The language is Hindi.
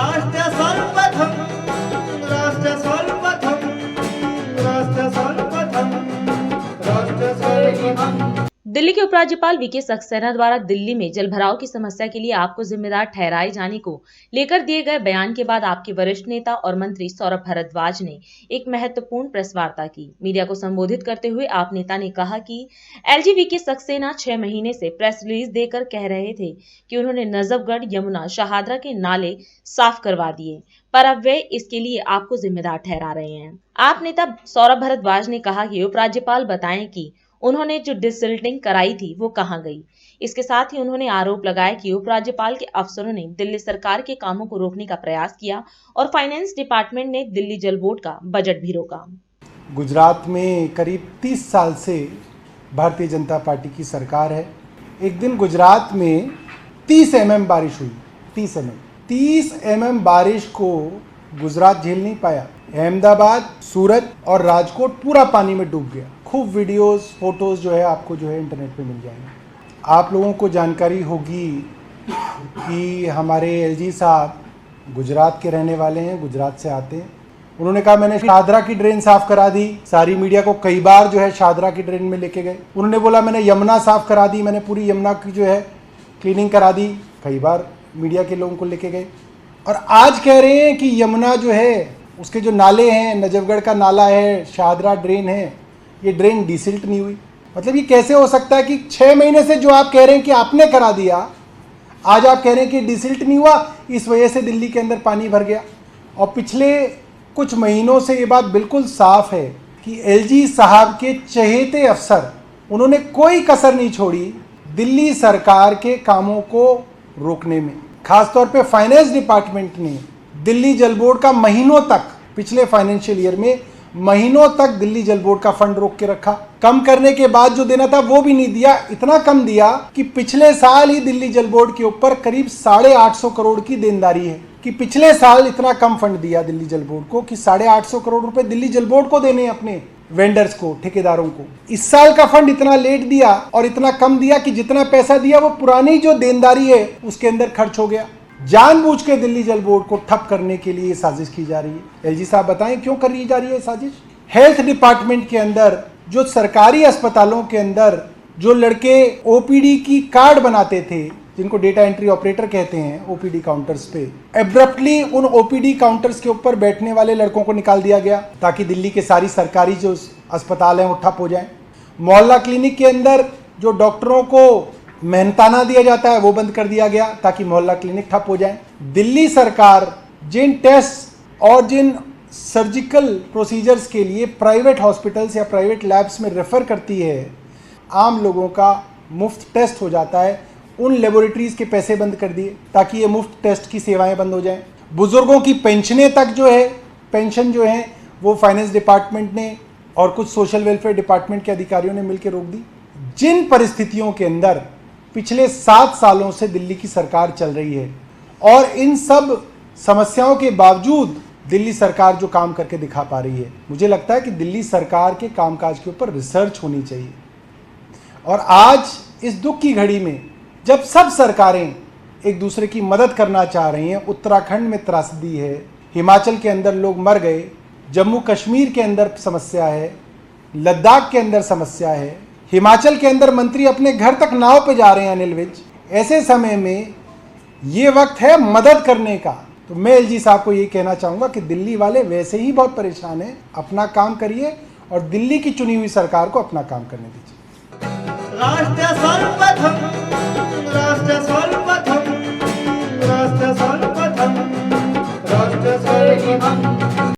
राष्ट्र सर्वप्रथम राष्ट्र सर्वप्रथम राष्ट्र सर्वप्रथम राष्ट्र सर्वप्रथम। दिल्ली के उपराज्यपाल वीके सक्सेना द्वारा दिल्ली में जलभराव की समस्या के लिए आपको जिम्मेदार ठहराए जाने को लेकर दिए गए बयान के बाद आपके वरिष्ठ नेता और मंत्री सौरभ भारद्वाज ने एक महत्वपूर्ण प्रेस वार्ता की। मीडिया को संबोधित करते हुए आप नेता ने कहा कि एलजी वीके सक्सेना 6 महीने से प्रेस रिलीज देकर कह रहे थे कि उन्होंने नजफगढ़, यमुना, शाहदरा के नाले साफ करवा दिए, पर अब वे इसके लिए आपको जिम्मेदार ठहरा रहे हैं। आप नेता सौरभ भारद्वाज ने कहा कि उपराज्यपाल बताएं कि उन्होंने जो डिसिल्टिंग कराई थी वो कहां गई। इसके साथ ही उन्होंने आरोप लगाया कि उपराज्यपाल के अफसरों ने दिल्ली सरकार के कामों को रोकने का प्रयास किया और फाइनेंस डिपार्टमेंट ने दिल्ली जल बोर्ड का बजट भी रोका। गुजरात में करीब 30 साल से भारतीय जनता पार्टी की सरकार है। एक दिन गुजरात में 30 mm बारिश हुई। 30 mm बारिश को गुजरात झेल नहीं पाया। अहमदाबाद, सूरत और राजकोट पूरा पानी में डूब गया। खूब वीडियोस, फोटोज़ जो है आपको जो है इंटरनेट पे मिल जाएंगे। आप लोगों को जानकारी होगी कि हमारे एलजी साहब गुजरात के रहने वाले हैं, गुजरात से आते हैं। उन्होंने कहा मैंने शाहदरा की ड्रेन साफ करा दी। सारी मीडिया को कई बार जो है शाहदरा की ड्रेन में लेके गए। उन्होंने बोला मैंने यमुना साफ करा दी, मैंने पूरी यमुना की जो है क्लीनिंग करा दी। कई बार मीडिया के लोगों को लेके गए और आज कह रहे हैं कि यमुना जो है उसके जो नाले हैं, नजफगढ़ का नाला है, शाहदरा ड्रेन है, ये ड्रेन डिसिल्ट नहीं हुई। मतलब ये कैसे हो सकता है कि 6 महीने से जो आप कह रहे हैं कि आपने करा दिया, आज आप कह रहे हैं कि डिसिल्ट नहीं हुआ, इस वजह से दिल्ली के अंदर पानी भर गया। और पिछले कुछ महीनों से ये बात बिल्कुल साफ है कि एलजी साहब के चहेते अफसर, उन्होंने कोई कसर नहीं छोड़ी दिल्ली सरकार के कामों को रोकने में। खासतौर पे फाइनेंस डिपार्टमेंट ने दिल्ली जल बोर्ड का महीनों तक, पिछले फाइनेंशियल ईयर में महीनों तक दिल्ली जल बोर्ड का फंड रोक के रखा। कम करने के बाद जो देना था वो भी नहीं दिया। इतना कम दिया कि पिछले साल ही दिल्ली जल बोर्ड के ऊपर करीब 850 करोड़ की देनदारी है। कि पिछले साल इतना कम फंड दिया दिल्ली जल बोर्ड को कि 850 करोड़ रुपए दिल्ली जल बोर्ड को देने अपने वेंडर्स को, ठेकेदारों को। इस साल का फंड इतना लेट दिया और इतना कम दिया कि जितना पैसा दिया वो पुरानी जो देनदारी है उसके अंदर खर्च हो गया। जानबूझ के दिल्ली जल बोर्ड को ठप करने के लिए साजिश की जा रही है। एलजी साहब बताएं क्यों करी जा रही है साजिश? हेल्थ डिपार्टमेंट के अंदर, जो सरकारी अस्पतालों के अंदर जो लड़के ओपीडी की कार्ड बनाते थे, जिनको डेटा एंट्री ऑपरेटर कहते हैं, ओपीडी काउंटर्स पे, एब्रप्टली उन ओपीडी काउंटर्स के ऊपर बैठने वाले लड़कों को निकाल दिया गया ताकि दिल्ली के सारी सरकारी जो अस्पताल हैं वो ठप हो जाएं। मोहल्ला क्लिनिक के अंदर जो डॉक्टरों को मेहनताना दिया जाता है वो बंद कर दिया गया ताकि मोहल्ला क्लिनिक ठप हो जाए। दिल्ली सरकार जिन टेस्ट और जिन सर्जिकल प्रोसीजर्स के लिए प्राइवेट हॉस्पिटल्स या प्राइवेट लैब्स में रेफर करती है, आम लोगों का मुफ्त टेस्ट हो जाता है, उन लेबोरेटरीज के पैसे बंद कर दिए ताकि ये मुफ्त टेस्ट की सेवाएं बंद हो जाएं। बुजुर्गों की पेंशनें तक जो है, पेंशन जो है वो फाइनेंस डिपार्टमेंट ने और कुछ सोशल वेलफेयर डिपार्टमेंट के अधिकारियों ने मिलकर रोक दी। जिन परिस्थितियों के अंदर पिछले 7 सालों से दिल्ली की सरकार चल रही है और इन सब समस्याओं के बावजूद दिल्ली सरकार जो काम करके दिखा पा रही है, मुझे लगता है कि दिल्ली सरकार के कामकाज के ऊपर रिसर्च होनी चाहिए। और आज इस दुख की घड़ी में जब सब सरकारें एक दूसरे की मदद करना चाह रही हैं, उत्तराखंड में त्रासदी है, हिमाचल के अंदर लोग मर गए, जम्मू कश्मीर के अंदर समस्या है, लद्दाख के अंदर समस्या है, हिमाचल के अंदर मंत्री अपने घर तक नाव पे जा रहे हैं अनिल विज, ऐसे समय में ये वक्त है मदद करने का। तो मैं एलजी साहब को ये कहना चाहूँगा कि दिल्ली वाले वैसे ही बहुत परेशान हैं, अपना काम करिए और दिल्ली की चुनी हुई सरकार को अपना काम करने दीजिए। राष्ट्र सर्वप्रथम